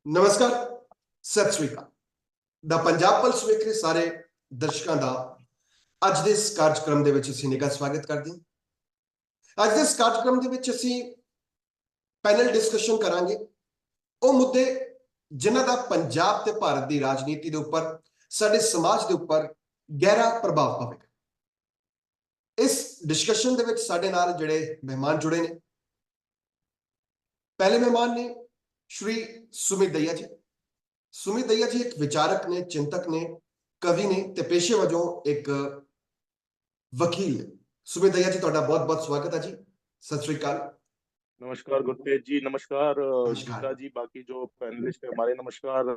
ਨਮਸਕਾਰ, ਸਤਿ ਸ੍ਰੀ ਅਕਾਲ। ਦਾ ਪੰਜਾਬ ਪਲਸ ਵੇਖ ਰਹੇ ਸਾਰੇ ਦਰਸ਼ਕਾਂ ਦਾ ਅੱਜ ਦੇ ਇਸ ਕਾਰਜਕ੍ਰਮ ਦੇ ਵਿੱਚ ਅਸੀਂ ਨਿੱਘਾ ਸਵਾਗਤ ਕਰਦੇ ਹਾਂ। ਅੱਜ ਦੇ ਇਸ ਕਾਰਜਕ੍ਰਮ ਦੇ ਵਿੱਚ ਅਸੀਂ ਪੈਨਲ ਡਿਸਕਸ਼ਨ ਕਰਾਂਗੇ ਉਹ ਮੁੱਦੇ ਜਿਨ੍ਹਾਂ ਦਾ ਪੰਜਾਬ ਤੇ ਭਾਰਤ ਦੀ ਰਾਜਨੀਤੀ ਦੇ ਉੱਪਰ, ਸਾਡੇ ਸਮਾਜ ਦੇ ਉੱਪਰ ਗਹਿਰਾ ਪ੍ਰਭਾਵ ਪਵੇਗਾ। ਇਸ ਡਿਸਕਸ਼ਨ ਦੇ ਵਿੱਚ ਸਾਡੇ ਨਾਲ ਜਿਹੜੇ ਮਹਿਮਾਨ ਜੁੜੇ ਨੇ, ਪਹਿਲੇ ਮਹਿਮਾਨ ਨੇ श्री सुमित दहिया जी। सुमित दहिया जी एक विचारक ने, चिंतक ने, कवि ने ते पेशे वजों एक वकील ने। सुमित दहिया जी, ਤੁਹਾਡਾ बहुत-बहुत स्वागत है जी। सत श्री अकाल। नमस्कार गुरतेज जी, नमस्कार नमस्कार गीता जी, बाकी जो पैनलिस्ट है हमारे, नमस्कार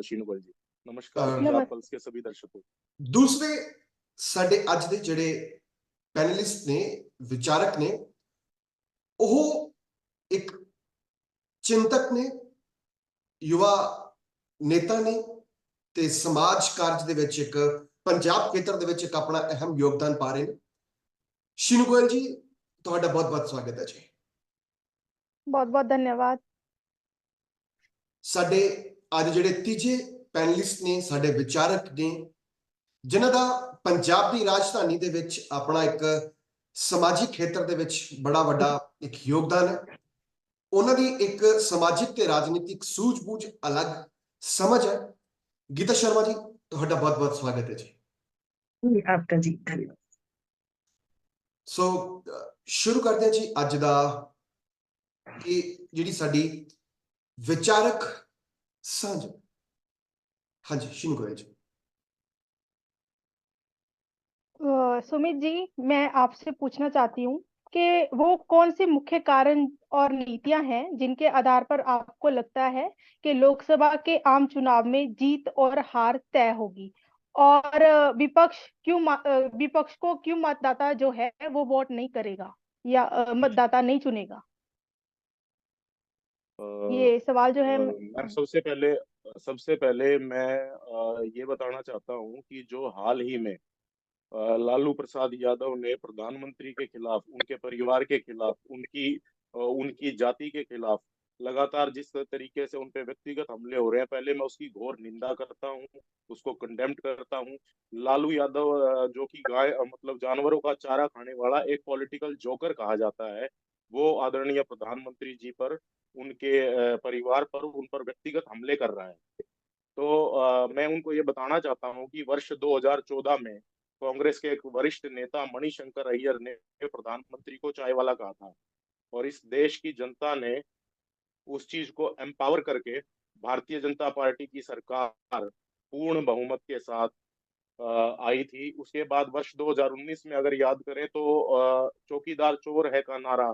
शीनू भाई जी, नमस्कार अ, पंजाब पल्स के सभी दर्शकों। दूसरे ਸਾਡੇ ਅੱਜ ਦੇ ਜਿਹੜੇ ਪੈਨਲਿਸਟ ਨੇ, ਵਿਚਾਰਕ ਨੇ, ਉਹ ਇੱਕ ਚਿੰਤਕ ਨੇ, युवा नेता ने ਤੇ ਸਮਾਜ ਕਾਰਜ ਦੇ ਵਿੱਚ ਇੱਕ ਪੰਜਾਬ ਖੇਤਰ ਦੇ ਵਿੱਚ ਇੱਕ ਆਪਣਾ ਅਹਿਮ ਯੋਗਦਾਨ ਪਾ ਰਹੇ ਨੇ। शीनू गोयल जी, ਤੁਹਾਡਾ ਬਹੁਤ-ਬਹੁਤ ਸਵਾਗਤ ਹੈ ਜੀ। बहुत-बहुत धन्यवाद। ਸਾਡੇ ਅੱਜ ਜਿਹੜੇ ਤੀਜੇ ਪੈਨਲਿਸਟ ਨੇ, ਸਾਡੇ ਵਿਚਾਰਕ ਨੇ, ਜਿਨ੍ਹਾਂ ਦਾ ਪੰਜਾਬ ਦੀ ਰਾਜਧਾਨੀ ਦੇ ਵਿੱਚ ਆਪਣਾ ਇੱਕ ਸਮਾਜਿਕ ਖੇਤਰ ਦੇ ਵਿੱਚ ਬੜਾ ਵੱਡਾ ਇੱਕ ਯੋਗਦਾਨ ਹੈ। ਉਹਨਾਂ ਦੀ ਇੱਕ ਸਮਾਜਿਕ ਤੇ ਰਾਜਨੀਤਿਕ ਸੂਝ-ਬੂਝ ਅਲੱਗ ਸਮਝ ਹੈ। गीता शर्मा जी, ਤੁਹਾਡਾ ਬਹੁਤ-ਬਹੁਤ ਸਵਾਗਤ ਹੈ ਜੀ। आपका जी धन्यवाद। ਸੋ ਸ਼ੁਰੂ ਕਰਦੇ ਹਾਂ ਜੀ ਅੱਜ ਦਾ ਕਿ ਜਿਹੜੀ ਸਾਡੀ ਵਿਚਾਰਕ ਸਾਂਝ। ਹਾਂਜੀ, शीनू गोयल जी। सुमित जी, मैं आपसे पूछना चाहती हूँ कि वो कौन से मुख्य कारण और नीतियां हैं जिनके आधार पर आपको लगता है कि लोकसभा के आम चुनाव में जीत और हार तय होगी, और विपक्ष को क्यों मतदाता जो है वो वोट नहीं करेगा या मतदाता नहीं चुनेगा? ये सवाल जो है मैं सबसे पहले मैं ये बताना चाहता हूँ कि जो हाल ही में लालू प्रसाद यादव ने प्रधानमंत्री के खिलाफ, उनके परिवार के खिलाफ, उनकी जाति के खिलाफ लगातार जिस तरीके से उन पे व्यक्तिगत हमले हो रहे हैं, पहले मैं उसकी घोर निंदा करता हूँ, उसको कंडेम्ड करता हूँ। लालू यादव जो कि गाय मतलब जानवरों का चारा खाने वाला एक पॉलिटिकल जोकर कहा जाता है, वो आदरणीय प्रधानमंत्री जी पर, उनके परिवार पर, उन पर व्यक्तिगत हमले कर रहा है। तो मैं उनको ये बताना चाहता हूँ कि वर्ष 2014 में कांग्रेस के एक वरिष्ठ नेता मणिशंकर अय्यर ने प्रधानमंत्री को चाय वाला कहा था, और इस देश की जनता ने उस चीज को एम्पावर करके भारतीय जनता पार्टी की सरकार पूर्ण बहुमत के साथ आई थी। उसके बाद वर्ष 2019 में अगर याद करें तो चौकीदार चोर है का नारा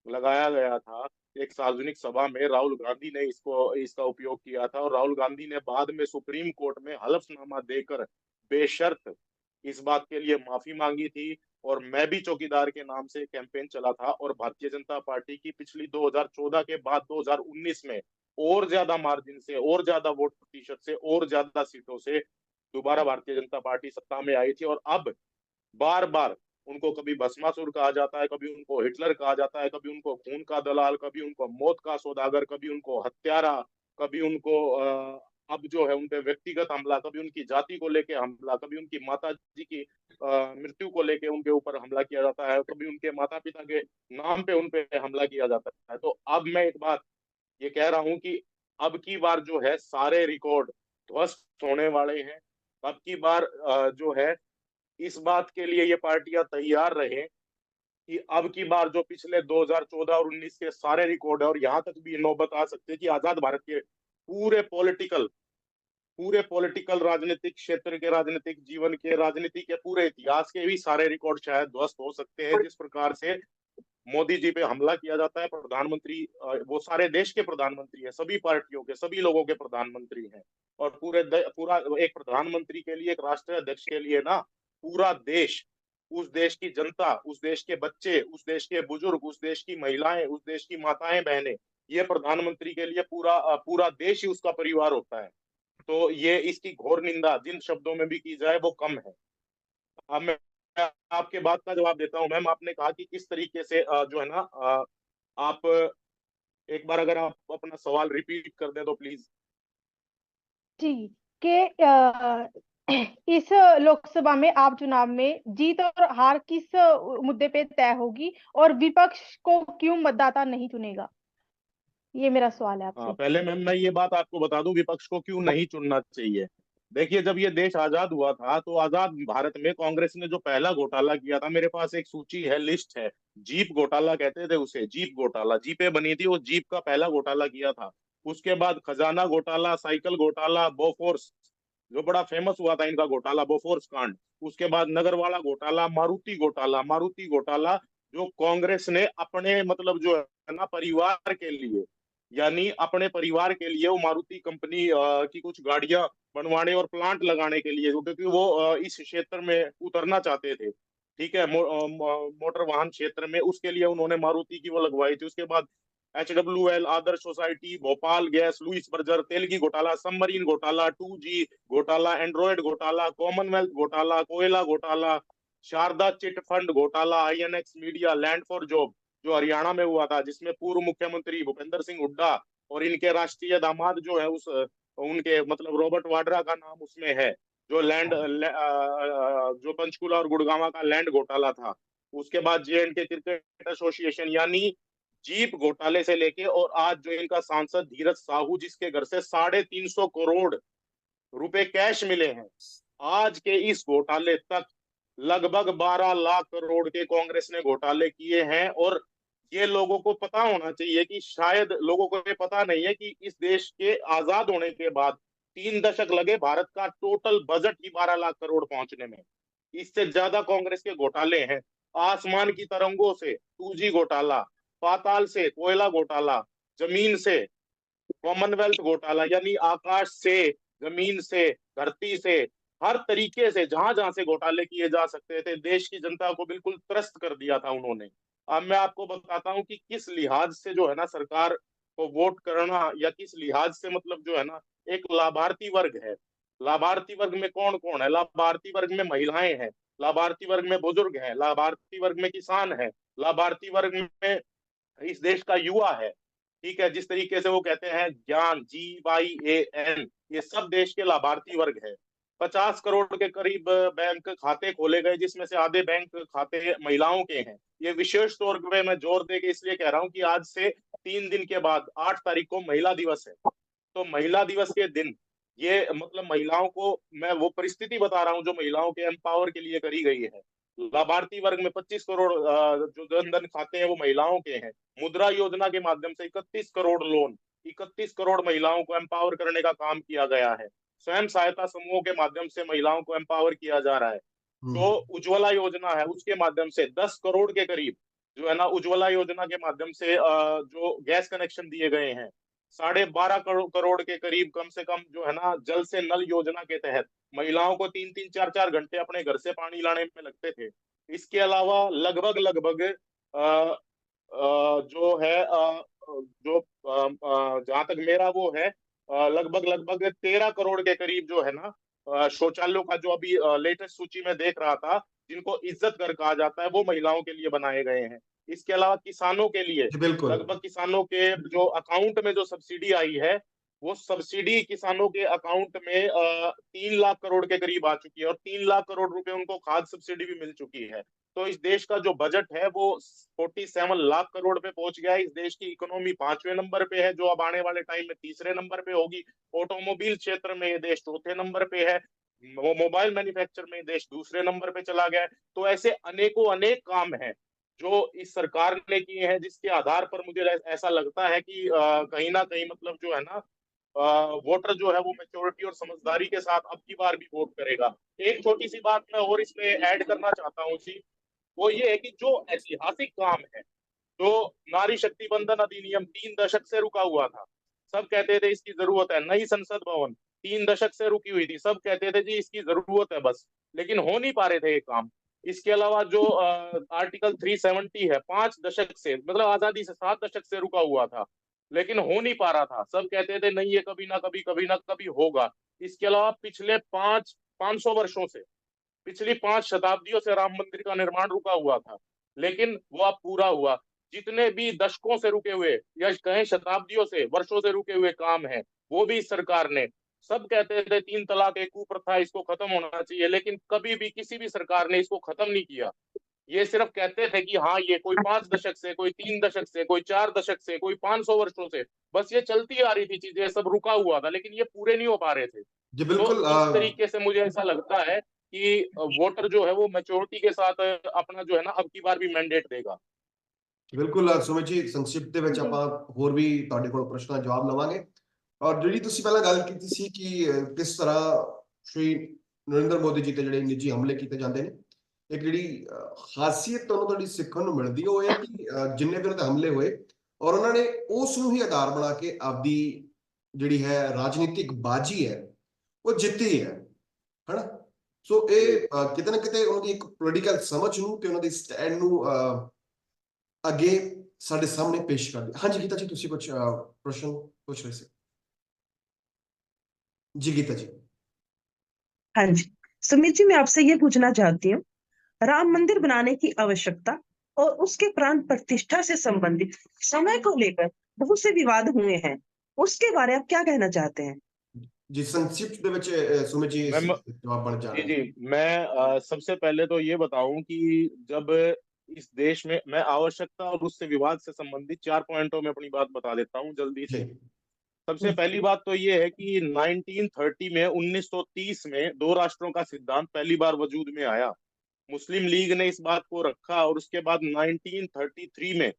लगाया गया था एक सार्वजनिक सभा में। राहुल गांधी ने इसका उपयोग किया था, और राहुल गांधी ने बाद में सुप्रीम कोर्ट में हलफनामा देकर बेशर्त इस बात के लिए माफी मांगी थी। और मैं भी चौकीदार के नाम से कैंपेन चला था, और भारतीय जनता पार्टी की पिछली 2014 के बाद 2019 में और ज्यादा मार्जिन से, और ज्यादा वोट प्रतिशत से, और ज्यादा सीटों से दोबारा भारतीय जनता पार्टी सत्ता में आई थी। और अब बार बार उनको कभी भस्मासुर कहा जाता है, कभी उनको हिटलर कहा जाता है, कभी उनको खून का दलाल, कभी उनको मौत का सौदागर, कभी उनको हत्यारा, कभी उनको अब जो है उन पे व्यक्तिगत हमला, कभी उनकी जाति को लेके हमला, कभी उनकी माता जी की मृत्यु को लेके उनके ऊपर हमला किया जाता है, कभी उनके माता पिता के नाम पे उन पे हमला किया जाता है। तो अब मैं एक बात ये कह रहा हूं कि अब की बार जो है सारे रिकॉर्ड ध्वस्त होने वाले हैं। अब की बार जो है इस बात के लिए ये पार्टियां तैयार रहे कि अब की बार जो पिछले 2014 और 19 के सारे रिकॉर्ड है, और यहाँ तक भी नौबत आ सकती है कि आजाद भारत के पूरे पॉलिटिकल राजनीतिक क्षेत्र के, राजनीतिक जीवन के, राजनीति के पूरे इतिहास के भी सारे रिकॉर्ड शायद ध्वस्त हो सकते हैं। जिस प्रकार से मोदी जी पे हमला किया जाता है, प्रधानमंत्री वो सारे देश के प्रधानमंत्री हैं, सभी पार्टियों के, सभी लोगों के प्रधानमंत्री हैं, और पूरा एक प्रधानमंत्री के लिए, एक राष्ट्रीय अध्यक्ष के लिए ना पूरा देश, उस देश की जनता, उस देश के बच्चे, उस देश के बुजुर्ग, उस देश की महिलाएं, उस देश की माताएं बहनें, ये प्रधानमंत्री के लिए पूरा देश ही उसका परिवार होता है। तो ये इसकी घोर निंदा जिन शब्दों में भी की जाए वो कम है। अब मैं आपके बात का जवाब देता हूं। मैम, आपने कहा कि किस तरीके से जो है ना आप एक बार अगर आप अपना सवाल रिपीट कर दें तो प्लीज। जी, के इस लोकसभा में आप चुनाव में जीत और हार किस मुद्दे पे तय होगी, और विपक्ष को क्यों मतदाता नहीं चुनेगा? ये मेरा सवाल है हाँ, आपसे। पहले मैं ये बात आपको बता दूं विपक्ष को क्यों नहीं चुनना चाहिए। देखिए, जब ये देश आजाद हुआ था तो आजाद भारत में कांग्रेस ने जो पहला घोटाला किया था, मेरे पास एक सूची है, लिस्ट है। जीप घोटाला कहते थे उसे, जीप घोटाला, जीपें बनी थी, वो जीप का पहला घोटाला किया था। उसके बाद खजाना घोटाला, साइकिल घोटाला, बोफोर्स जो बड़ा फेमस हुआ था इनका घोटाला, बोफोर्स कांड। उसके बाद नगरवाला घोटाला, मारुति घोटाला, मारुति घोटाला, जो कांग्रेस ने अपने मतलब जो है ना परिवार के लिए, यानी अपने परिवार के लिए वो मारुति कंपनी की कुछ गाड़ियां बनवाने और प्लांट लगाने के लिए, क्योंकि वो इस क्षेत्र में उतरना चाहते थे, ठीक है, मोटर वाहन क्षेत्र में, उसके लिए उन्होंने मारुति की वो लगवाई थी। उसके बाद HWL, Adarsh society, Bhopal gas, Louis Berger तेल की घोटाला, सबमरीन घोटाला, 2G घोटाला, एंड्रॉयड घोटाला, कॉमनवेल्थ घोटाला, कोयला घोटाला, शारदा चिट फंड घोटाला, INX media, land for job जो हरियाणा में हुआ था, जिसमें पूर्व मुख्यमंत्री भूपेंद्र सिंह हुड्डा और इनके राष्ट्रीय दामाद जो है उस उनके मतलब रॉबर्ट वाड्रा का नाम उसमें है, जो जो पंचकुला और गुड़गांव का लैंड घोटाला था। उसके बाद J&K क्रिकेट एसोसिएशन, यानी जीप घोटाले से लेके और आज जो इनका सांसद धीरज साहू, जिसके घर से 350 करोड़ रुपए कैश मिले हैं, आज के इस घोटाले तक लगभग 12 लाख करोड़ के कांग्रेस ने घोटाले किए हैं। और ये लोगों को पता होना चाहिए कि शायद लोगों को ये पता नहीं है कि इस देश के आजाद होने के बाद 3 दशक लगे भारत का टोटल बजट ही 12 लाख करोड़ पहुंचने में। इससे ज्यादा कांग्रेस के घोटाले हैं। आसमान की तरंगों से 2G घोटाला, पाताल से कोयला घोटाला, जमीन से कॉमनवेल्थ घोटाला, यानी आकाश से, जमीन से, धरती से, हर तरीके से जहां जहां से घोटाले किए जा सकते थे, देश की जनता को बिल्कुल त्रस्त कर दिया था उन्होंने। अब मैं आपको बताता हूं कि किस लिहाज से जो है ना सरकार को वोट करना, या किस लिहाज से मतलब जो है ना एक लाभार्थी वर्ग है। लाभार्थी वर्ग में कौन कौन है? लाभार्थी वर्ग में महिलाएं हैं, लाभार्थी वर्ग में बुजुर्ग हैं, लाभार्थी वर्ग में किसान है, लाभार्थी वर्ग में इस देश का युवा है। ठीक है, जिस तरीके से वो कहते हैं ज्ञान, GYAN, ये सब देश के लाभार्थी वर्ग है। 50 करोड़ के करीब बैंक खाते खोले गए, जिसमें से आधे बैंक खाते महिलाओं के हैं। ये विशेष तौर पे मैं जोर दे के इसलिए कह रहा हूँ कि आज से 3 दिन के बाद 8 तारीख को महिला दिवस है। तो महिला दिवस के दिन ये मतलब महिलाओं को मैं वो परिस्थिति बता रहा हूँ जो महिलाओं के एम्पावर के लिए करी गई है। लाभार्थी वर्ग में 25 करोड़ जो जन धन खाते हैं वो महिलाओं के हैं। मुद्रा योजना के माध्यम से 31 करोड़ लोन, 31 करोड़ महिलाओं को एम्पावर करने का काम किया गया है। स्वयं सहायता समूहों के माध्यम से महिलाओं को एम्पावर किया जा रहा है। जो उज्ज्वला योजना है उसके माध्यम से 10 करोड़ के करीब जो है ना उज्ज्वला योजना के माध्यम से जो गैस कनेक्शन दिए गए हैं। 12.5 करोड़ के करीब कम से कम जो है ना जल से नल योजना के तहत महिलाओं को 3-3 4-4 घंटे अपने घर से पानी लाने में लगते थे। इसके अलावा लगभग लगभग जो है जो जहां तक मेरा वो है लगभग लगभग 13 करोड़ के करीब जो है ना शौचालयों का जो अभी लेटेस्ट सूची में देख रहा था, जिनको इज्जत घर कहा जाता है, वो महिलाओं के लिए बनाए गए हैं। इसके अलावा किसानों के लिए जी बिल्कुल। लगभग किसानों के जो अकाउंट में जो सब्सिडी आई है, वो सब्सिडी किसानों के अकाउंट में 3 लाख करोड़ के करीब आ चुकी है, और 3 लाख करोड़ रुपए उनको खाद सब्सिडी भी मिल चुकी है। तो इस देश का जो बजट है वो 47 लाख करोड़ पे पहुंच गया है। इस देश की इकोनॉमी 5वें नंबर पे है, जो अब आने वाले टाइम में तीसरे नंबर पे होगी। ऑटोमोबाइल क्षेत्र में ये देश चौथे नंबर पे है। वो मोबाइल मैन्युफैक्चर में देश दूसरे नंबर पे चला गया है। तो ऐसे अनेकों अनेक काम हैं जो इस सरकार ने किए हैं, जिसके आधार पर मुझे ऐसा लगता है कि कहीं ना कहीं मतलब जो है ना वोटर जो है वो मेच्योरिटी और समझदारी के साथ अब की बार भी वोट करेगा। एक छोटी सी बात मैं और इसमें ऐड करना चाहता हूँ जी, वो ये है कि जो ऐतिहासिक काम है, जो नारी शक्ति बंधन अधिनियम 3 दशक से रुका हुआ था, सब कहते थे इसकी जरूरत है। नई संसद भवन 3 दशक से रुकी हुई थी, सब कहते थे जी इसकी जरूरत है बस, लेकिन हो नहीं पा रहे थे ये काम। इसके अलावा जो आर्टिकल 370 है, 5 दशक से मतलब आजादी से 7 दशक से रुका हुआ था, लेकिन हो नहीं पा रहा था। सब कहते थे नहीं ये कभी ना कभी होगा। इसके अलावा पिछले 500 वर्षों से, पिछली 5 शताब्दियों से राम मंदिर का निर्माण रुका हुआ था, लेकिन वो अब पूरा हुआ। जितने भी दशकों से रुके हुए या कहें शताब्दियों से, वर्षों से रुके हुए काम है, वो भी इस सरकार ने, सब कहते थे 3 तलाक एक कुप्रथा, इसको खत्म होना चाहिए, लेकिन कभी भी किसी भी सरकार ने इसको खत्म नहीं किया। ये सिर्फ कहते थे कि हाँ ये कोई 5 दशक से, कोई 3 दशक से, कोई 4 दशक से, कोई 500 वर्षों से बस ये चलती आ रही थी, चीजें सब रुका हुआ था, लेकिन ये पूरे नहीं हो पा रहे थे। जी तो बिल्कुल। इस तरीके से मुझे ऐसा लगता है कि वोटर जो है वो मैच्योरिटी के साथ अपना जो है ना अब की बार भी मैंडेट देगा। ਬਿਲਕੁਲ ਸੁਮਿਤ ਜੀ, ਸੰਕਸ਼ਿਪਤ ਦੇ ਵਿੱਚ जी ਆਪਾਂ ਹੋਰ ਵੀ ਤੁਹਾਡੇ ਕੋਲ ਪ੍ਰਸ਼ਨਾਂ ਦਾ ਜਵਾਬ ਲਵਾਂਗੇ। ਔਰ ਜਿਹੜੀ ਤੁਸੀਂ ਪਹਿਲਾਂ ਗੱਲ ਕੀਤੀ ਸੀ ਕਿ ਕਿਸ ਤਰ੍ਹਾਂ ਸ਼੍ਰੀ ਨਰਿੰਦਰ ਮੋਦੀ ਜੀ ਤੇ ਜਿਹੜੇ ਨਿੱਜੀ ਹਮਲੇ ਕੀਤੇ ਜਾਂਦੇ ਨੇ, ਇੱਕ ਜਿਹੜੀ ਖਾਸੀਅਤ ਤੁਹਾਨੂੰ ਤੁਹਾਡੀ ਸਿੱਖਣ ਨੂੰ ਮਿਲਦੀ ਹੈ ਉਹ ਇਹ ਕਿ ਜਿੰਨੇ ਵੀ ਉਹਨਾਂ ਤੇ ਹਮਲੇ ਹੋਏ ਔਰ ਉਹਨਾਂ ਨੇ ਉਸ ਨੂੰ ਹੀ ਆਧਾਰ ਬਣਾ ਕੇ ਆਪਦੀ ਜਿਹੜੀ ਹੈ ਰਾਜਨੀਤਿਕ ਬਾਜੀ ਹੈ ਉਹ ਜਿੱਤੀ ਹੈ, ਹਨਾ। ਸੋ ਇਹ ਕਿਤੇ ਨਾ ਕਿਤੇ ਉਹਨਾਂ ਦੀ ਇੱਕ ਪੋਲੀਟੀਕਲ ਸਮਝ ਨੂੰ ਤੇ ਉਹਨਾਂ ਦੀ ਸਟੈਂਡ ਨੂੰ ਅੱਗੇ ਸਾਡੇ ਸਾਹਮਣੇ ਪੇਸ਼ ਕਰਦੇ। ਹਾਂਜੀ ਗੀਤਾ ਜੀ, ਤੁਸੀਂ ਕੁਝ ਪ੍ਰਸ਼ਨ ਪੁੱਛ ਰਹੇ ਸੀ। जी गीता जी। हाँ जी, सुमित जी, मैं आपसे ये पूछना चाहती हूँ, राम मंदिर बनाने की आवश्यकता और उसके प्राण प्रतिष्ठा से संबंधित समय को लेकर बहुत से विवाद हुए हैं, उसके बारे में आप क्या कहना चाहते हैं? जी संक्षिप्त ਦੇ ਵਿੱਚ ਸੁਮਿਤ ਜੀ मैं जवाब बन जा जी रहे हैं। जी, मैं सबसे पहले तो ये बताऊं कि जब इस देश में, मैं आवश्यकता और उससे विवाद से संबंधित 4 पॉइंटों में अपनी बात बता देता हूं जल्दी जी से। सबसे पहली बात तो ये है कि 1930 में, 1930 में दो राष्ट्रों का सिद्धांत पहली बार वजूद में आया। मुस्लिम लीग ने इस बात को रखा और उसके बाद 1933 में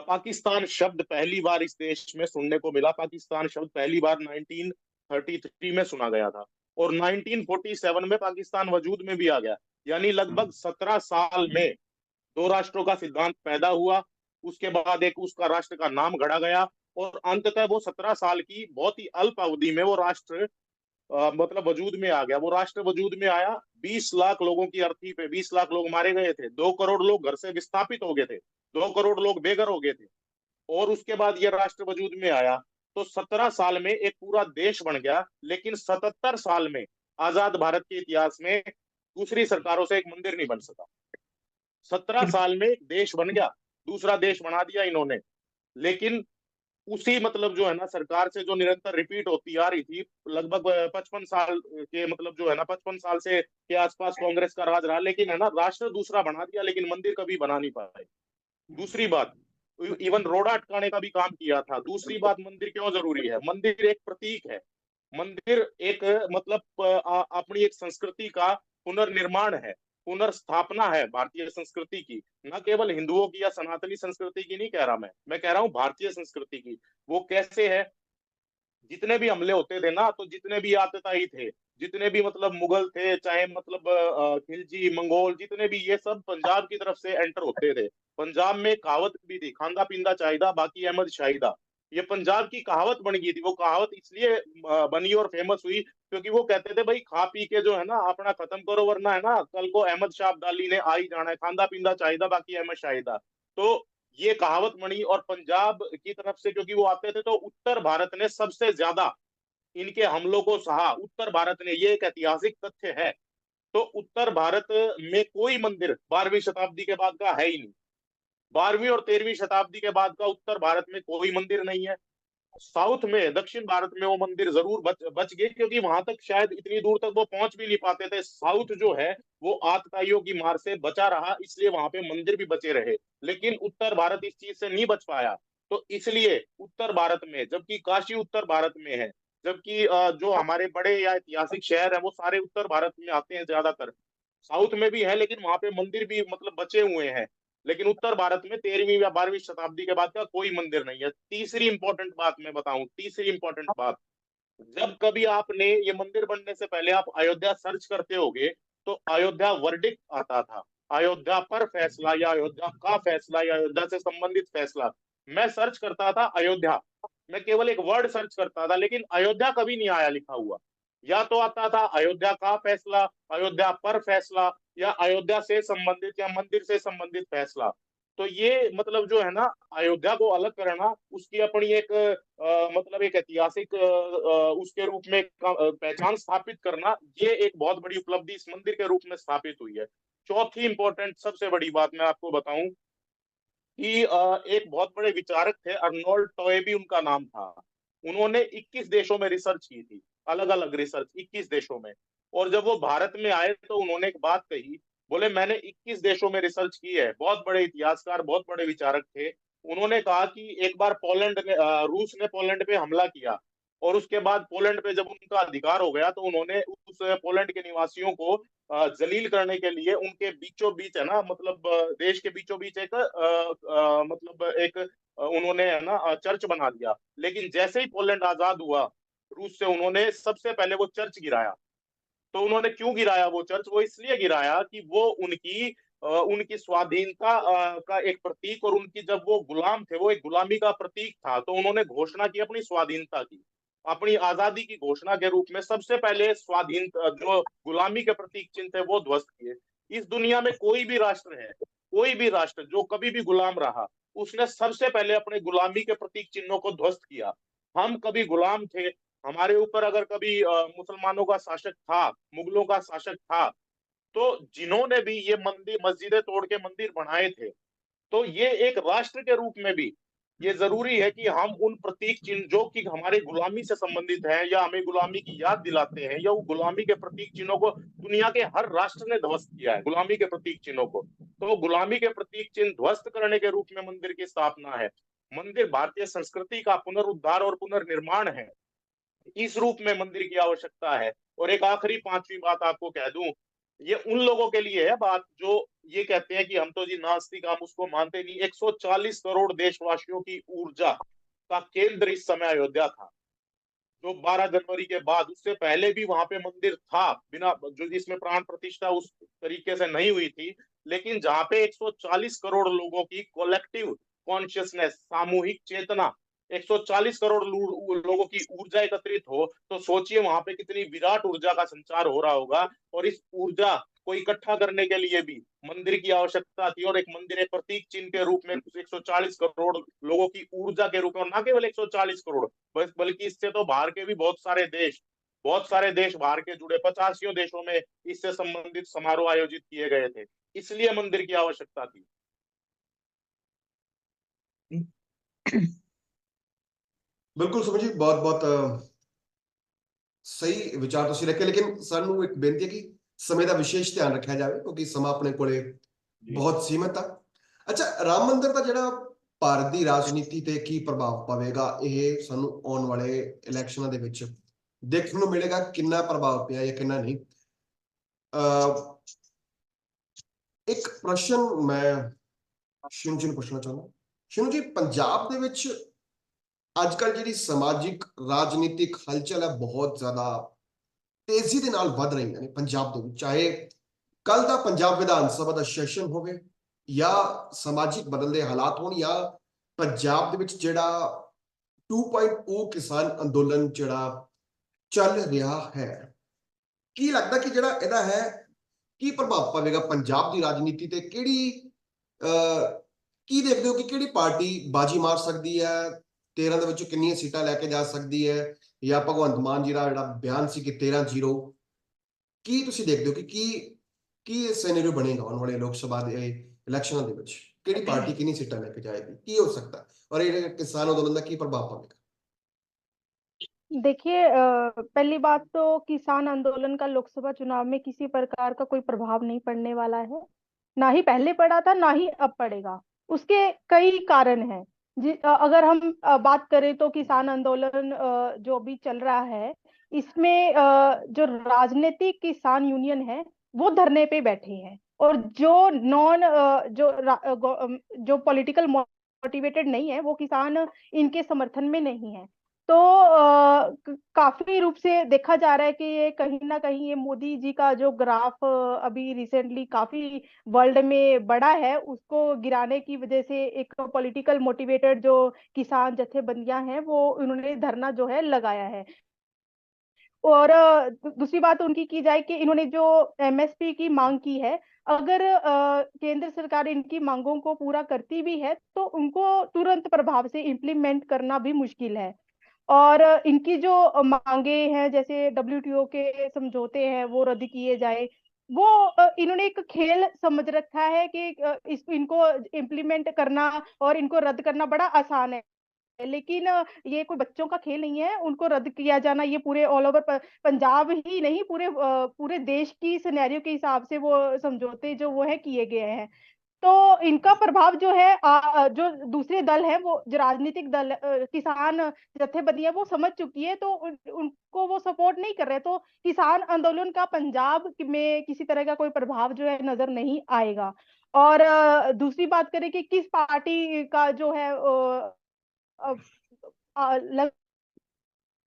पाकिस्तान शब्द पहली बार इस देश में सुनने को मिला। पाकिस्तान शब्द पहली बार 1933 में सुना गया था और 1947 में पाकिस्तान वजूद में भी आ गया। यानी लगभग 17 साल में दो राष्ट्रों का सिद्धांत पैदा हुआ, उसके बाद एक उसका राष्ट्र का नाम गढ़ा गया और अंततः वो 17 साल की बहुत ही अल्प अवधि में वो राष्ट्र मतलब वजूद में आ गया। वो राष्ट्र वजूद में आया, 20 लाख लोगों की अर्थी पे 20 लाख लोग मारे गए थे, 2 करोड़ लोग घर से विस्थापित हो गए थे, 2 करोड़ लोग बेघर हो गए थे और उसके बाद ये राष्ट्र वजूद में आया। तो 17 साल में एक पूरा देश बन गया। लेकिन 77 साल में आजाद भारत के इतिहास में दूसरी सरकारों से एक मंदिर नहीं बन सका। 17 साल में एक देश बन गया, दूसरा देश बना दिया इन्होंने, लेकिन उसी मतलब जो है ना सरकार से जो निरंतर रिपीट होती आ रही थी, लगभग 55 साल के मतलब जो है ना 55 साल से के आसपास कांग्रेस का राज रहा, लेकिन है ना राष्ट्र दूसरा बना दिया, लेकिन मंदिर कभी बना नहीं पाए। दूसरी बात, इवन रोड़ा अटकाने का भी काम किया था। दूसरी बात, मंदिर क्यों जरूरी है? मंदिर एक प्रतीक है, मंदिर एक मतलब अपनी एक संस्कृति का पुनर्निर्माण है, पुनर्स्थापना है भारतीय संस्कृति की। न केवल हिंदुओं की या सनातनी संस्कृति की नहीं कह रहा मैं कह रहा हूं भारतीय संस्कृति की। वो कैसे है? जितने भी हमले होते थे ना, तो जितने भी आतताई थे, जितने भी मतलब मुगल थे, चाहे मतलब खिलजी, मंगोल, जितने भी, ये सब पंजाब की तरफ से एंटर होते थे। पंजाब में कहावत भी थी, खांदा पींदा चाहिदा बाकी अहमद शाहिदा। ये पंजाब की कहावत बन गई थी। वो कहावत इसलिए बनी और फेमस हुई क्योंकि वो कहते थे भाई खा पी के जो है ना अपना खत्म करो, वरना है ना कल को अहमद शाह अब्दाली ने आ ही जाना है, खांदा पींदा चाहिदा बाकी अहमद शाहिदा। तो ये कहावत बनी और पंजाब की तरफ से क्योंकि वो आते थे, तो उत्तर भारत ने सबसे ज्यादा इनके हमलों को सहा। उत्तर भारत ने, ये एक ऐतिहासिक तथ्य है। तो उत्तर भारत में कोई मंदिर 12वीं शताब्दी के बाद का है ही नहीं। 12वीं और 13वीं शताब्दी के बाद का उत्तर भारत में कोई मंदिर नहीं है। साउथ में, दक्षिण भारत में वो मंदिर जरूर बच गए क्योंकि वहां तक शायद इतनी दूर तक वो पहुंच भी नहीं पाते थे। साउथ जो है वो आतताइयों की मार से बचा रहा, इसलिए वहां पे मंदिर भी बचे रहे। लेकिन उत्तर भारत इस चीज से नहीं बच पाया। तो इसलिए उत्तर भारत में, जबकि काशी उत्तर भारत में है, जबकि जो हमारे बड़े या ऐतिहासिक शहर है वो सारे उत्तर भारत में आते हैं ज्यादातर। साउथ में भी है लेकिन वहां पे मंदिर भी मतलब बचे हुए हैं। लेकिन उत्तर भारत में 13वीं या 12वीं शताब्दी के बाद का कोई मंदिर नहीं है। तीसरी इंपॉर्टेंट बात मैं बताऊं, तीसरी इंपॉर्टेंट बात, जब कभी आपने ये मंदिर बनने से पहले आप अयोध्या सर्च करते होगे तो अयोध्या वर्डिक्ट आता था, अयोध्या पर फैसला या अयोध्या का फैसला या अयोध्या से संबंधित फैसला। मैं सर्च करता था अयोध्या, मैं केवल एक वर्ड सर्च करता था, लेकिन अयोध्या कभी नहीं आया लिखा हुआ। या तो आता था अयोध्या का फैसला, अयोध्या पर फैसला, या अयोध्या से संबंधित या मंदिर से संबंधित फैसला। तो ये मतलब जो है ना अयोध्या को अलग करना, उसकी अपनी एक मतलब एक ऐतिहासिक उसके रूप में पहचान स्थापित करना, ये एक बहुत बड़ी उपलब्धि इस मंदिर के रूप में स्थापित हुई है। चौथी इंपॉर्टेंट सबसे बड़ी बात मैं आपको बताऊं, कि एक बहुत बड़े विचारक थे, अर्नोल्ड टॉयबी उनका नाम था। उन्होंने 21 देशों में रिसर्च की थी, अलग अलग रिसर्च 21 देशों में। और जब वो भारत में आए तो उन्होंने एक बात कही, बोले मैंने 21 देशों में रिसर्च की है। बहुत बड़े इतिहासकार, बहुत बड़े विचारक थे। उन्होंने कहा कि एक बार रूस ने पोलैंड पे हमला किया, और उसके बाद पोलैंड पे जब उनका अधिकार हो गया तो उन्होंने उस पोलैंड के निवासियों को जलील करने के लिए उनके बीचों बीच, है ना, मतलब देश के बीचों बीच एक मतलब एक उन्होंने, है ना, चर्च बना दिया। लेकिन जैसे ही पोलैंड आजाद हुआ रूस से, उन्होंने सबसे पहले वो चर्च गिराया। तो उन्होंने क्यों गिराया वो चर्च? वो इसलिए गिराया कि वो उनकी स्वाधीनता का एक प्रतीक, और उनकी, जब वो गुलाम थे, वो एक गुलामी का प्रतीक था। तो उन्होंने घोषणा की अपनी स्वाधीनता की, अपनी आजादी की घोषणा के रूप में सबसे पहले स्वाधीन जो गुलामी के प्रतीक चिन्ह थे वो ध्वस्त किए। इस दुनिया में कोई भी राष्ट्र है, कोई भी राष्ट्र जो कभी भी गुलाम रहा, उसने सबसे पहले अपने गुलामी के प्रतीक चिन्हों को ध्वस्त किया। हम कभी गुलाम थे। हमारे ऊपर अगर कभी मुसलमानों का शासक था, मुगलों का शासक था, तो जिन्होंने भी ये मंदिर मस्जिदें तोड़ के मंदिर बनाए थे, तो ये एक राष्ट्र के रूप में भी ये जरूरी है कि हम उन प्रतीक चिन्ह जो कि हमारे गुलामी से संबंधित है, या हमें गुलामी की याद दिलाते हैं, या वो गुलामी के प्रतीक चिन्हों को दुनिया के हर राष्ट्र ने ध्वस्त किया है, गुलामी के प्रतीक चिन्हों को। तो गुलामी के प्रतीक चिन्ह ध्वस्त करने के रूप में मंदिर की स्थापना है। मंदिर भारतीय संस्कृति का पुनरुद्धार और पुनर्निर्माण है। इस रूप में मंदिर की आवश्यकता है। और एक आखिरी पांचवी बात आपको कह दूं, ये उन लोगों के लिए है बात जो ये कहते हैं कि हम तो जी नास्तिक, हम उसको मानते नहीं। 140 करोड़ देशवासियों की ऊर्जा का केंद्र इस समय अयोध्या था। जो 12 जनवरी के बाद, उससे पहले भी वहां पे मंदिर था, बिना जो जिसमें प्राण प्रतिष्ठा उस तरीके से नहीं हुई थी। लेकिन जहां पे 140 करोड़ लोगों की कलेक्टिव कॉन्शियसनेस, सामूहिक चेतना, 140 करोड़ लोगों की ऊर्जा एकत्रित हो, तो सोचिए वहां पे कितनी विराट ऊर्जा का संचार हो रहा होगा। और इस ऊर्जा को इकट्ठा करने के लिए भी मंदिर की आवश्यकता थी। और एक मंदिर एक प्रतीक चिन्ह के रूप में 140 करोड़ लोगों की ऊर्जा के रूप में, और ना केवल 140 करोड़, बल्कि इससे तो बाहर के भी बहुत सारे देश बाहर के जुड़े, 85 देशों में इससे संबंधित समारोह आयोजित किए गए थे। इसलिए मंदिर की आवश्यकता थी। बिल्कुल सुमित जी, बहुत बहुत सही विचार तुसी रखे। लेकिन सानू एक बेनती है कि समय का विशेष ध्यान रखा जाए, क्योंकि समा अपने कोले बहुत सीमित है। अच्छा, राम मंदिर का ਜਿਹੜਾ ਭਾਰਤ ਦੀ ਰਾਜਨੀਤੀ ਤੇ ਕੀ ਪ੍ਰਭਾਵ ਪਵੇਗਾ, ਇਹ ਸਾਨੂੰ ਆਉਣ ਵਾਲੇ ਇਲੈਕਸ਼ਨਾਂ ਦੇ ਵਿੱਚ ਦੇਖਣ ਨੂੰ ਮਿਲੇਗਾ, ਕਿੰਨਾ ਪ੍ਰਭਾਵ ਪਿਆ ਜਾਂ ਕਿੰਨਾ ਨਹੀਂ। ਇੱਕ ਪ੍ਰਸ਼ਨ ਮੈਂ ਸ਼ਿਨੂ ਜੀ ਨੂੰ ਪੁੱਛਣਾ ਚਾਹੁੰਦਾ। ਸ਼ਿਨੂ ਜੀ, ਪੰਜਾਬ ਦੇ ਵਿੱਚ ਅੱਜ ਕੱਲ ਜਿਹੜੀ ਸਮਾਜਿਕ ਰਾਜਨੀਤਿਕ ਹਲਚਲ ਹੈ ਬਹੁਤ ਜ਼ਿਆਦਾ ਤੇਜ਼ੀ ਦੇ ਨਾਲ ਵੱਧ ਰਹੀਆਂ ਨੇ ਪੰਜਾਬ ਦੇ ਵਿੱਚ। ਚਾਹੇ ਕੱਲ ਦਾ ਪੰਜਾਬ ਵਿਧਾਨ ਸਭਾ ਦਾ ਸੈਸ਼ਨ ਹੋਵੇ, ਜਾਂ ਸਮਾਜਿਕ ਬਦਲਦੇ ਹਾਲਾਤ ਹੋਣ, ਜਾਂ ਪੰਜਾਬ ਦੇ ਵਿੱਚ ਜਿਹੜਾ 2.0 ਕਿਸਾਨ ਅੰਦੋਲਨ ਜਿਹੜਾ ਚੱਲ ਰਿਹਾ ਹੈ। ਕੀ ਲੱਗਦਾ ਕਿ ਜਿਹੜਾ ਇਹਦਾ ਹੈ ਕੀ ਪ੍ਰਭਾਵ ਪਵੇਗਾ ਪੰਜਾਬ ਦੀ ਰਾਜਨੀਤੀ ਤੇ? ਕੀ ਦੇਖਦੇ ਹੋ ਕਿ ਕਿਹੜੀ ਪਾਰਟੀ ਬਾਜੀ ਮਾਰ ਸਕਦੀ ਹੈ, 13 ਦੇ ਵਿੱਚੋਂ ਕਿੰਨੀਆਂ ਸੀਟਾਂ ਲੈ ਕੇ ਜਾ ਸਕਦੀ ਹੈ, ਜਾਂ ਭਗਵੰਤ ਮਾਨ ਜੀ ਦਾ ਜਿਹੜਾ ਬਿਆਨ ਸੀ ਕਿ 13-0, ਕੀ ਤੁਸੀਂ ਦੇਖਦੇ ਹੋ ਕਿ ਕੀ ਸਿਨੈਰੀਓ ਬਣੇਗਾ ਆਉਣ ਵਾਲੇ ਲੋਕ ਸਭਾ ਦੇ ਇਲੈਕਸ਼ਨਾਂ ਦੇ ਵਿੱਚ? ਕਿਹੜੀ ਪਾਰਟੀ ਕਿੰਨੀ ਸੀਟਾਂ ਲੈ ਕੇ ਜਾਏਗੀ, ਕੀ ਹੋ ਸਕਦਾ, ਔਰ ਇਹ किसान आंदोलन का की प्रभाव पड़ेगा? देखिए, पहली बात तो किसान आंदोलन का लोकसभा चुनाव में किसी प्रकार का कोई प्रभाव नहीं पड़ने वाला है। ना ही पहले पड़ा था, ना ही अब पड़ेगा। उसके कई कारण हैं। अगर हम बात करें तो किसान आंदोलन जो भी चल रहा है, इसमें जो राजनीतिक किसान यूनियन है वो धरने पे बैठे हैं, और जो नॉन जो पॉलिटिकल मोटिवेटेड नहीं है, वो किसान इनके समर्थन में नहीं है। तो काफी रूप से देखा जा रहा है कि ये कहीं ना कहीं ये मोदी जी का जो ग्राफ अभी रिसेंटली काफी वर्ल्ड में बढ़ा है, उसको गिराने की वजह से एक पॉलिटिकल मोटिवेटेड जो किसान जथेबंदियां हैं वो उन्होंने धरना जो है लगाया है। और दूसरी बात उनकी की जाए कि इन्होंने जो एमएसपी की मांग की है, अगर केंद्र सरकार इनकी मांगों को पूरा करती भी है तो उनको तुरंत प्रभाव से इम्प्लीमेंट करना भी मुश्किल है। और इनकी जो मांगे हैं, जैसे WTO के समझौते हैं वो रद्द किए जाए, वो इन्होंने एक खेल समझ रखा है कि इनको इम्प्लीमेंट करना और इनको रद्द करना बड़ा आसान है, लेकिन ये कोई बच्चों का खेल नहीं है। उनको रद्द किया जाना ये पूरे ऑल ओवर पंजाब ही नहीं, पूरे देश की सिनेरियो के हिसाब से वो समझौते जो वो है किए गए हैं। तो इनका प्रभाव जो है जो दूसरे दल है, वो जो राजनीतिक दल किसान जत्थेबंदियां वो समझ चुकी है, तो उनको वो सपोर्ट नहीं कर रहे। तो किसान आंदोलन का पंजाब में किसी तरह का कोई प्रभाव जो है नजर नहीं आएगा। और दूसरी बात करें कि किस पार्टी का जो है लग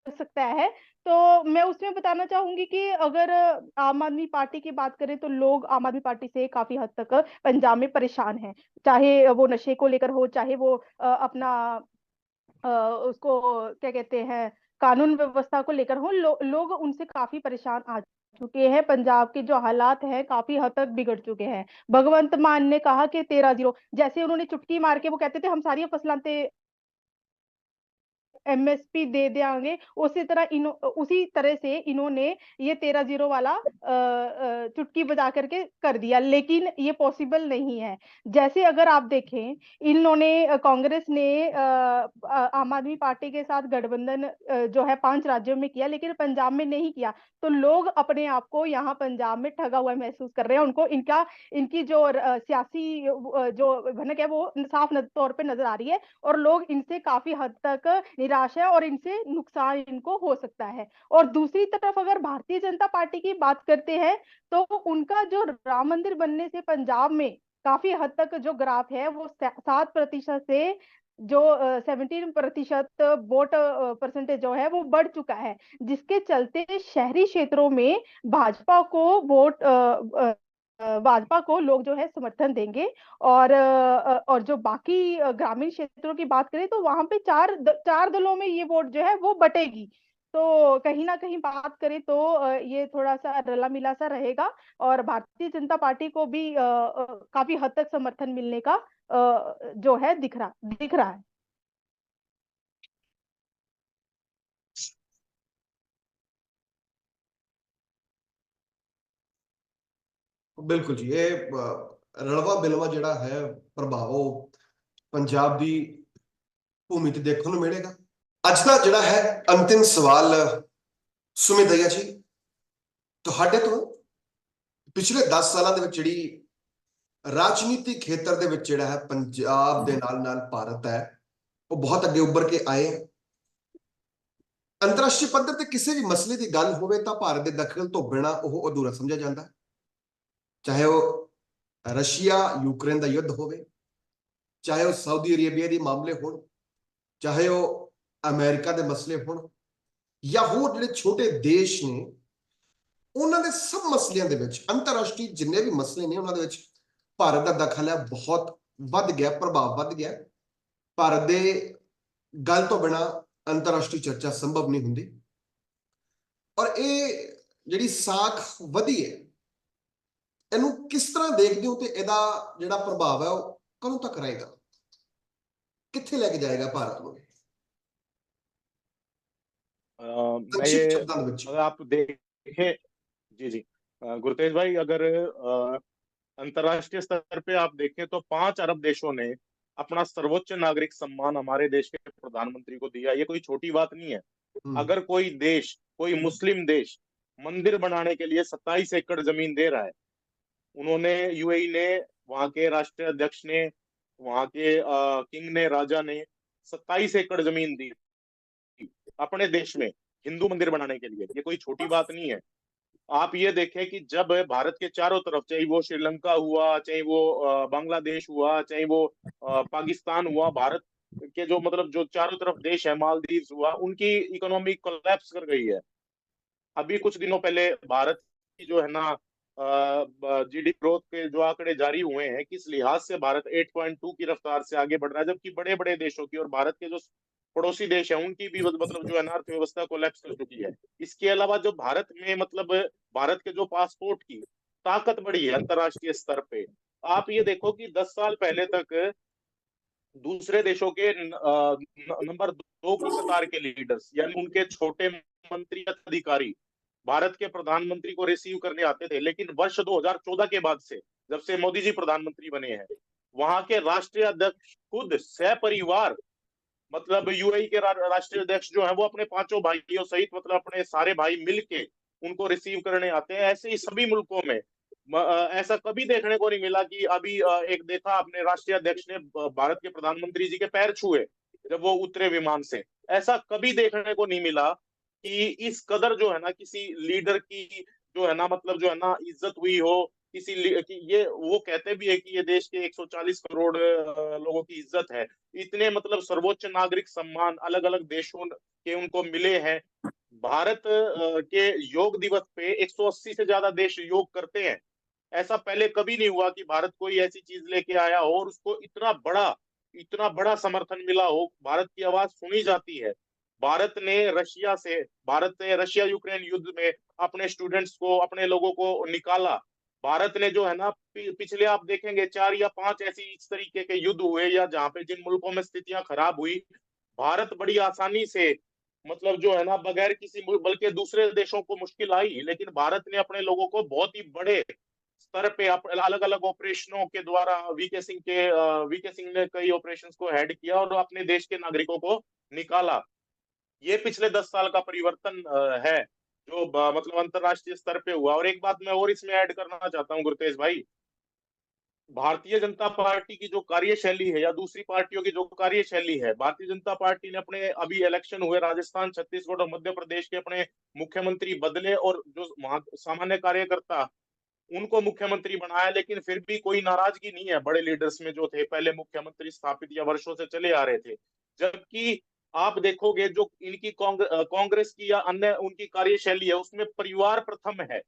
सकता है, तो मैं उसमें बताना चाहूंगी कि अगर आम आदमी पार्टी की बात करें तो लोग आम आदमी पार्टी से काफी हद तक पंजाब में परेशान हैं। चाहे वो नशे को लेकर हो, चाहे वो अपना उसको क्या कहते हैं, कानून व्यवस्था को लेकर हो, लोग उनसे काफी परेशान आ चुके हैं। पंजाब के जो हालात हैं काफी हद तक बिगड़ चुके हैं। भगवंत मान ने कहा कि 13-0, जैसे उन्होंने चुटकी मार के वो कहते थे हम सारी फसलां ते एमएसपी दे देंगे, उसी तरह से इन्होंने ये 13-0 वाला चुटकी बजा करके कर दिया, लेकिन ये पॉसिबल नहीं है। जैसे अगर आप देखें, इन्होंने कांग्रेस ने आम आदमी पार्टी के साथ गठबंधन जो है 5 राज्यों में किया, लेकिन पंजाब में नहीं किया। तो लोग अपने आप को यहाँ पंजाब में ठगा हुआ महसूस कर रहे हैं। उनको इनकी जो सियासी जो भनक है वो साफ तौर पे नजर आ रही है, और लोग इनसे काफी हद तक निराश है और इनसे नुकसान इनको हो सकता है। और दूसरी तरफ अगर भारतीय जनता पार्टी की बात करते हैं, तो उनका जो राम मंदिर बनने से पंजाब में काफी हद तक जो ग्राफ है वो 7% से जो 17% वोट परसेंटेज जो है वो बढ़ चुका है, जिसके चलते शहरी क्षेत्रों में भाजपा को वोट भाजपा को लोग जो है समर्थन देंगे। और जो बाकी ग्रामीण क्षेत्रों की बात करें तो वहां पे चार दलों में ये वोट जो है वो बटेगी। तो कहीं ना कहीं बात करें तो ये थोड़ा सा रला मिला सा रहेगा, और भारतीय जनता पार्टी को भी काफी हद तक समर्थन मिलने का जो है दिख रहा है। ਬਿਲਕੁਲ ਜੀ, ਇਹ ਰਲਵਾ ਬਿਲਵਾ ਜਿਹੜਾ ਹੈ ਪ੍ਰਭਾਵ ਉਹ ਪੰਜਾਬ ਦੀ ਭੂਮੀ ਤੇ ਦੇਖਣ ਨੂੰ ਮਿਲੇਗਾ। ਅੱਜ ਦਾ ਜਿਹੜਾ ਹੈ ਅੰਤਿਮ ਸਵਾਲ ਸੁਮਿਤ ਦਈਆ ਜੀ, ਤੁਹਾਡੇ ਤੋਂ ਪਿਛਲੇ 10 ਸਾਲਾਂ ਦੇ ਵਿੱਚ ਜਿਹੜੀ ਰਾਜਨੀਤਿਕ ਖੇਤਰ ਦੇ ਵਿੱਚ ਜਿਹੜਾ ਹੈ ਪੰਜਾਬ ਦੇ ਨਾਲ ਨਾਲ ਭਾਰਤ ਹੈ ਉਹ ਬਹੁਤ ਅੱਗੇ ਉੱਭਰ ਕੇ ਆਏ ਹੈ। ਅੰਤਰਰਾਸ਼ਟਰੀ ਪੱਧਰ ਤੇ ਕਿਸੇ ਵੀ ਮਸਲੇ ਦੀ ਗੱਲ ਹੋਵੇ ਤਾਂ ਭਾਰਤ ਦੇ ਦਖਲ ਤੋਂ ਬਿਨਾਂ ਉਹ ਅਧੂਰਾ ਸਮਝਿਆ ਜਾਂਦਾ ਹੈ, ਚਾਹੇ ਉਹ ਰਸ਼ੀਆ ਯੂਕਰੇਨ ਦਾ ਯੁੱਧ ਹੋਵੇ, ਚਾਹੇ ਉਹ ਸਾਊਦੀ ਅਰੇਬੀਆ ਦੇ ਮਾਮਲੇ ਹੋਣ, ਚਾਹੇ ਉਹ ਅਮਰੀਕਾ ਦੇ ਮਸਲੇ ਹੋਣ, ਜਾਂ ਹੋਰ ਜਿਹੜੇ ਛੋਟੇ ਦੇਸ਼ ਨੇ, ਉਹਨਾਂ ਦੇ ਸਭ ਮਸਲਿਆਂ ਦੇ ਵਿੱਚ ਅੰਤਰਰਾਸ਼ਟਰੀ ਜਿੰਨੇ ਵੀ ਮਸਲੇ ਨੇ ਉਹਨਾਂ ਦੇ ਵਿੱਚ ਭਾਰਤ ਦਾ ਦਖਲ ਹੈ ਬਹੁਤ ਵੱਧ ਗਿਆ, ਪ੍ਰਭਾਵ ਵੱਧ ਗਿਆ। ਭਾਰਤ ਦੇ ਗੱਲ ਤੋਂ ਬਿਨਾਂ ਅੰਤਰਰਾਸ਼ਟਰੀ ਚਰਚਾ ਸੰਭਵ ਨਹੀਂ ਹੁੰਦੀ। ਔਰ ਇਹ ਜਿਹੜੀ ਸਾਖ ਵਧੀ ਹੈ, ਇਹਨੂੰ ਕਿਸ ਤਰ੍ਹਾਂ ਦੇਖਦੇ ਹੋ ਤੇ ਇਹਦਾ ਜਿਹੜਾ ਪ੍ਰਭਾਵ ਹੈ ਉਹ ਕਦੋਂ ਤੱਕ ਰਹੇਗਾ, ਕਿੱਥੇ ਲੈ ਕੇ ਜਾਏਗਾ ਭਾਰਤ ਨੂੰ? मैं ये अगर आप देखें, जी जी गुरतेज भाई, अगर अंतर्राष्ट्रीय स्तर पे आप देखें तो 5 अरब देशों ने अपना सर्वोच्च नागरिक सम्मान हमारे देश के प्रधानमंत्री को दिया। ये कोई छोटी बात नहीं है। अगर कोई देश, कोई मुस्लिम देश मंदिर बनाने के लिए 27 एकड़ जमीन दे रहा है, उन्होंने यूएई ने, वहां के राष्ट्रीय अध्यक्ष ने, वहां के किंग ने, राजा ने 27 एकड़ जमीन दी अपने देश में हिंदू मंदिर बनाने के लिए। ये कोई छोटी बात नहीं है। आप ये देखें कि जब भारत के चारों तरफ, चाहे वो श्रीलंका हुआ, चाहे वो बांग्लादेश हुआ, चाहे वो पाकिस्तान हुआ, भारत के जो मतलब जो चारों तरफ देश है, मालदीव हुआ, उनकी इकोनॉमी कोलैप्स कर गई है। अभी कुछ दिनों पहले भारत की जो है ना जीडीपी ग्रोथ के जो आंकड़े जारी हुए हैं, किस लिहाज से भारत 8.2 की रफ्तार से आगे बढ़ रहा है, जबकि बड़े बड़े देशों की और भारत के जो पड़ोसी देश है उनकी भी मतलब जो है ना अर्थव्यवस्था कोलैप्स कर चुकी है। इसके अलावा जो भारत में मतलब भारत के जो पासपोर्ट की ताकत बढ़ी है अंतर्राष्ट्रीय स्तर पे, आप ये देखो कि 10 साल पहले तक दूसरे देशों के नंबर 2 की कतार के लीडर्स, यानी उनके छोटे मंत्री अधिकारी भारत के प्रधानमंत्री को रिसीव करने आते थे, लेकिन वर्ष 2014 के बाद से, जब से मोदी जी प्रधानमंत्री बने हैं, वहां के राष्ट्रीय अध्यक्ष खुद सपरिवार, मतलब यूएई के राष्ट्रीय अध्यक्ष जो है वो अपने पांचों भाइयों सहित, मतलब अपने सारे भाई मिलके उनको रिसीव करने आते हैं। ऐसे ही सभी मुल्कों में ऐसा कभी देखने को नहीं मिला कि अभी एक देखा आपने, राष्ट्रीय अध्यक्ष ने भारत के प्रधानमंत्री जी के पैर छुए जब वो उतरे विमान से। ऐसा कभी देखने को नहीं मिला कि इस कदर जो है ना किसी लीडर की जो है ना, मतलब जो है ना इज्जत हुई हो किसी कि ये वो कहते भी है कि ये देश के 140 करोड़ लोगों की इज्जत है। इतने मतलब सर्वोच्च नागरिक सम्मान अलग अलग देशों के उनको मिले हैं। भारत के योग दिवस पे 180 से ज्यादा देश योग करते हैं। ऐसा पहले कभी नहीं हुआ कि भारत कोई ऐसी चीज लेके आया हो और उसको इतना बड़ा समर्थन मिला हो, भारत की आवाज सुनी जाती है। भारत ने रशिया यूक्रेन युद्ध में अपने स्टूडेंट्स को, अपने लोगों को निकाला। भारत ने जो है ना पिछले आप देखेंगे 4 या 5 ऐसी इस तरीके के युद्ध हुए या जहाँ पे जिन मुल्कों में स्थितियां खराब हुई, भारत बड़ी आसानी से, मतलब जो है ना बगैर किसी बल्कि दूसरे देशों को मुश्किल आई, लेकिन भारत ने अपने लोगों को बहुत ही बड़े स्तर पे अलग अलग ऑपरेशनों के द्वारा, वीके सिंह ने कई ऑपरेशंस को हेड किया और अपने देश के नागरिकों को निकाला। ये पिछले 10 साल का परिवर्तन है जो मतलब अंतरराष्ट्रीय स्तर पे हुआ। और एक बात मैं और इसमें ऐड करना चाहता हूँ गुरतेज भाई, भारतीय जनता पार्टी की जो कार्यशैली है या दूसरी पार्टियों की जो कार्यशैली है, भारतीय जनता पार्टी ने अपने अभी इलेक्शन हुए राजस्थान, छत्तीसगढ़ और मध्य प्रदेश के अपने मुख्यमंत्री बदले और जो सामान्य कार्यकर्ता उनको मुख्यमंत्री बनाया, लेकिन फिर भी कोई नाराजगी नहीं है बड़े लीडर्स में जो थे पहले मुख्यमंत्री स्थापित या वर्षों से चले आ रहे थे। जबकि आप देखोगे जो इनकी कांग्रेस की या अन्य उनकी कार्यशैली है उसमें परिवार प्रथम है।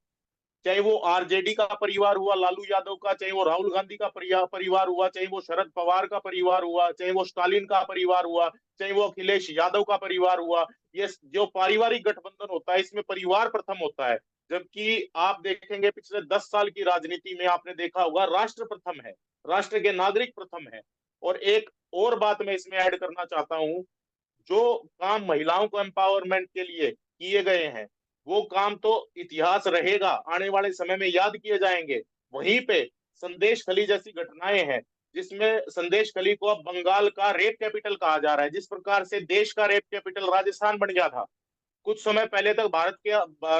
चाहे वो आरजेडी का परिवार हुआ लालू यादव का, चाहे वो राहुल गांधी का परिवार हुआ, चाहे वो शरद पवार का परिवार हुआ, चाहे वो स्टालिन का परिवार हुआ, चाहे वो अखिलेश यादव का परिवार हुआ, ये जो पारिवारिक गठबंधन होता है इसमें परिवार प्रथम होता है। जबकि आप देखेंगे पिछले 10 साल की राजनीति में आपने देखा होगा राष्ट्र प्रथम है, राष्ट्र के नागरिक प्रथम है। और एक और बात मैं इसमें ऐड करना चाहता हूं, जो काम महिलाओं को एम्पावरमेंट के लिए किए गए हैं वो काम तो इतिहास रहेगा, आने वाले समय में याद किए जाएंगे। वहीं पे संदेश खली जैसी घटनाएं हैं जिसमें संदेश खली को अब बंगाल का रेप कैपिटल कहा जा रहा है। जिस प्रकार से देश का रेप कैपिटल राजस्थान बन गया था, कुछ समय पहले तक भारत के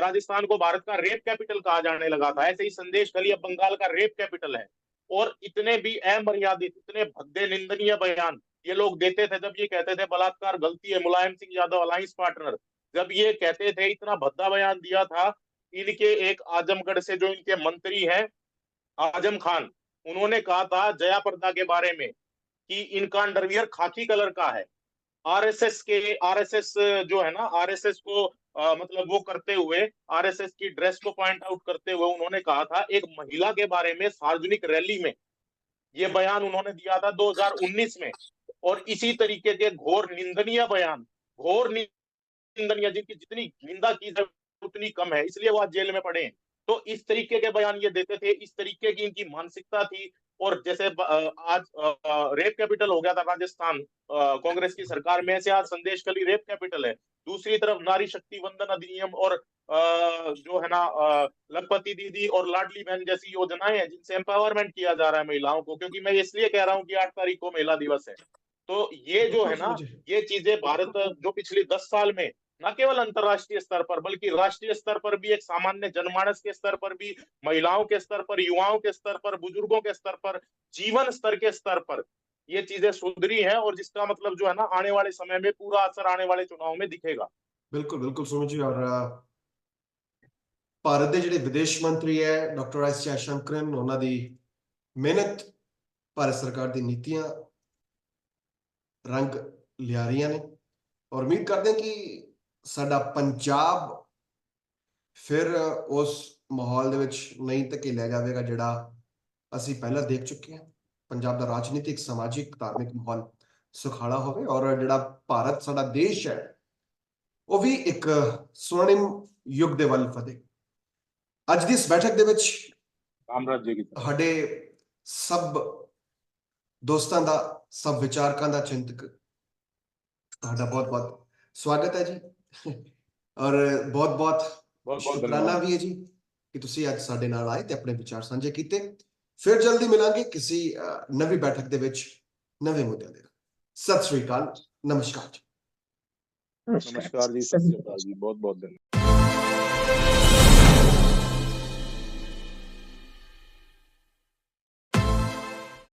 राजस्थान को भारत का रेप कैपिटल कहा जाने लगा था, ऐसे ही संदेश खली अब बंगाल का रेप कैपिटल है। और इतने भी अमर्यादित, इतने भद्दे निंदनीय बयान ये लोग देते थे जब ये कहते थे बलात्कार गलती है, मुलायम सिंह यादव अलायंस पार्टनर जब ये कहते थे, इतना भद्दा बयान दिया था। इनके एक आजमगढ़ से जो इनके मंत्री हैं आजम खान, उन्होंने कहा था जया प्रदा के बारे में कि इनका अंडरवियर खाकी कलर का है। आरएसएस जो है ना, आरएसएस को मतलब वो करते हुए, आरएसएस की ड्रेस को पॉइंट आउट करते हुए उन्होंने कहा था एक महिला के बारे में सार्वजनिक रैली में, ये बयान उन्होंने दिया था 2019 में। और इसी तरीके के घोर निंदनीय बयान, घोर निंदनीय, जिनकी जितनी निंदा की जाए उतनी कम है, इसलिए वो आज जेल में पड़े हैं। तो इस तरीके के बयान ये देते थे, इस तरीके की इनकी मानसिकता थी। और जैसे आज रेप कैपिटल हो गया था राजस्थान कांग्रेस की सरकार में, ऐसे आज संदेश खली रेप कैपिटल है। दूसरी तरफ नारी शक्ति वंदन अधिनियम और जो है ना लखपति दीदी और लाडली बहन जैसी योजनाएं हैं जिनसे एम्पावरमेंट किया जा रहा है महिलाओं को। क्योंकि मैं इसलिए कह रहा हूँ कि 8 तारीख को महिला दिवस है। तो ये जो है ना, ये चीजें भारत जो पिछले 10 साल में न केवल अंतरराष्ट्रीय स्तर पर बल्कि राष्ट्रीय स्तर पर भी, एक सामान्य जनमानस के स्तर पर भी, महिलाओं के स्तर पर, युवाओं के स्तर पर, बुजुर्गों के स्तर पर, जीवन स्तर के स्तर पर ये चीजें सुधरी हैं। और जिसका मतलब जो है ना आने वाले समय में पूरा असर आने वाले चुनाव में दिखेगा। बिल्कुल बिल्कुल सुमित जी। और ਭਾਰਤ ਦੇ ਜਿਹੜੇ ਵਿਦੇਸ਼ ਮੰਤਰੀ ਹੈ ਡਾਕਟਰ ਐਸ ਜयशंकरन, ਉਹਨਾਂ ਦੀ ਮਿਹਨਤ ਭਾਰਤ ਸਰਕਾਰ ਦੀ ਨੀਤੀਆਂ ਰੰਗ ਲਿਆ ਰਹੀਆਂ ਨੇ। ਔਰ ਉਮੀਦ ਕਰਦੇ ਹਾਂ ਕਿ ਸਾਡਾ ਪੰਜਾਬ ਫਿਰ ਉਸ ਮਾਹੌਲ ਦੇ ਵਿੱਚ ਨਹੀਂ ਧਕੇਲਿਆ ਜਾਵੇਗਾ ਜਿਹੜਾ ਅਸੀਂ ਪਹਿਲਾਂ ਦੇਖ ਚੁੱਕੇ ਹਾਂ। ਪੰਜਾਬ ਦਾ ਰਾਜਨੀਤਿਕ, ਸਮਾਜਿਕ, ਧਾਰਮਿਕ ਮਾਹੌਲ ਸੁਖਾਲਾ ਹੋਵੇ ਔਰ ਜਿਹੜਾ ਭਾਰਤ ਸਾਡਾ ਦੇਸ਼ ਹੈ ਉਹ ਵੀ ਇੱਕ ਸਵਰਣਿਮ ਯੁੱਗ ਦੇ ਵੱਲ ਵਧੇ। ਅੱਜ ਦੀ ਇਸ ਬੈਠਕ ਦੇ ਵਿੱਚ ਸਾਡੇ ਸਭ ਦੋਸਤਾਂ ਦਾ, ਸਭ ਵਿਚਾਰਕਾਂ ਦਾ, ਚਿੰਤਕ, ਤੁਹਾਡਾ ਬਹੁਤ ਬਹੁਤ ਸਵਾਗਤ ਹੈ ਜੀ। ਔਰ ਬਹੁਤ ਬਹੁਤ बहुत बहुत ਸ਼ੁਕਰਾਨਾ धन्यवाद। ਵੀ ਹੈ ਜੀ ਕਿ ਤੁਸੀਂ ਅੱਜ ਸਾਡੇ ਨਾਲ ਆਏ ਤੇ ਆਪਣੇ ਵਿਚਾਰ ਸਾਂਝੇ ਕੀਤੇ। ਫਿਰ ਜਲਦੀ ਮਿਲਾਂਗੇ ਕਿਸੇ ਨਵੀਂ ਬੈਠਕ ਦੇ ਵਿੱਚ ਨਵੇਂ ਮੁੱਦਿਆਂ ਦੇ ਨਾਲ। ਸਤਿ ਸ੍ਰੀ ਅਕਾਲ, ਨਮਸਕਾਰ ਜੀ। नमस्कार जी, सत सभी श्री अकाल जी, बहुत बहुत धन्यवाद।